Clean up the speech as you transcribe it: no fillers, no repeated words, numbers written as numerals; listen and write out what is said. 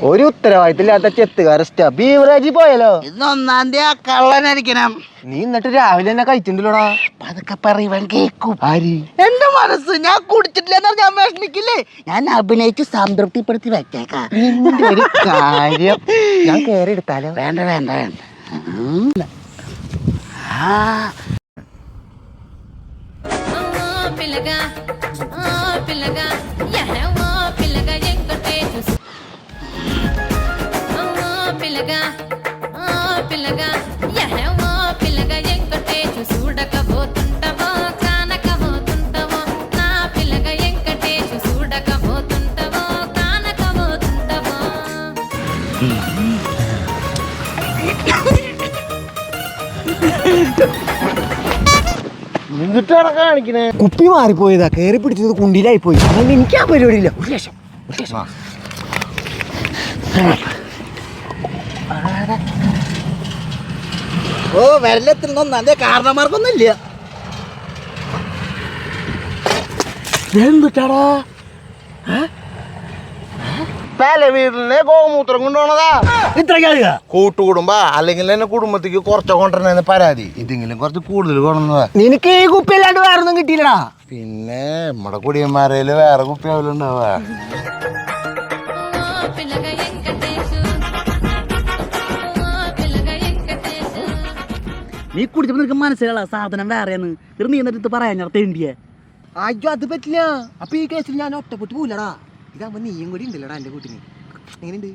ഒരു ഉത്തരവാദിത്തമില്ലാത്ത ചെത്തുകാര ബീവറേജ് പോയാലോ? ഇന്ന് 1-ാം തീയതി കള്ളനായിരിക്കണം. നീ എന്നിട്ട് രാവിലെ തന്നെ കഴിച്ചിട്ടുണ്ടല്ലോടാ. അതൊക്കെ പറയുവാൻ കേക്കും. ആര്? എന്റെ മനസ്സ്. ഞാൻ കുടിച്ചിട്ടില്ലെന്ന് പറഞ്ഞാൽ വിഷമിക്കില്ലേ? ഞാൻ അഭിനയിച്ച് സംതൃപ്തിപ്പെടുത്തി വെച്ചേക്കാം. ഒരു കാര്യം ഞാൻ കയറി എടുത്താലോ? വേണ്ട വേണ്ട വേണ്ട. കാണിക്കണേ കുപ്പി മാറിപ്പോയതാ. കയറി പിടിച്ചത് കുണ്ടിയിലായി പോയി. അതുകൊണ്ട് എനിക്ക് ആ പരിപാടി ഇല്ല. ഒരു ലക്ഷം ഓ വരലെത്തുന്ന 1-ാം തീയതി കാരണന്മാർക്കൊന്നും ഇല്ല. എന്തുട്ടാടാ? വീട്ടിലെ ഗോമൂത്രം കൊണ്ടുപോണതാ. ഇത്രയ്ക്ക് കൂട്ടുകുടുംബ അല്ലെങ്കിൽ എന്നെ കുടുംബത്തേക്ക് കുറച്ച് കൊണ്ടുവരുന്ന പരാതി. ഇതെങ്കിലും കുറച്ച് കൂടുതൽ കൊണ്ടുവന്നതാ. നിനക്ക് ഈ കുപ്പി അല്ലാണ്ട് വേറെ ഒന്നും കിട്ടിയില്ലടാ. പിന്നെ നമ്മുടെ കുടിയന്മാരയില് വേറെ കുപ്പി ആവില്ലുണ്ടാവാ. നീ കുടിച്ചപ്പോ നിനക്ക് മനസ്സിലാ സാധനം വേറെയാണ്. നീ എന്നിട്ട് പറയാൻ തേണ്ടിയേ. അയ്യോ അത് പറ്റില്ല. അപ്പൊ ഈ കേസിൽ ഞാൻ ഒറ്റപ്പെട്ട് പോലടാ. ഇതാകുമ്പോ നീയും കൂടി ഉണ്ടല്ലടാ എന്റെ കൂട്ടിന്. എങ്ങനെയുണ്ട്?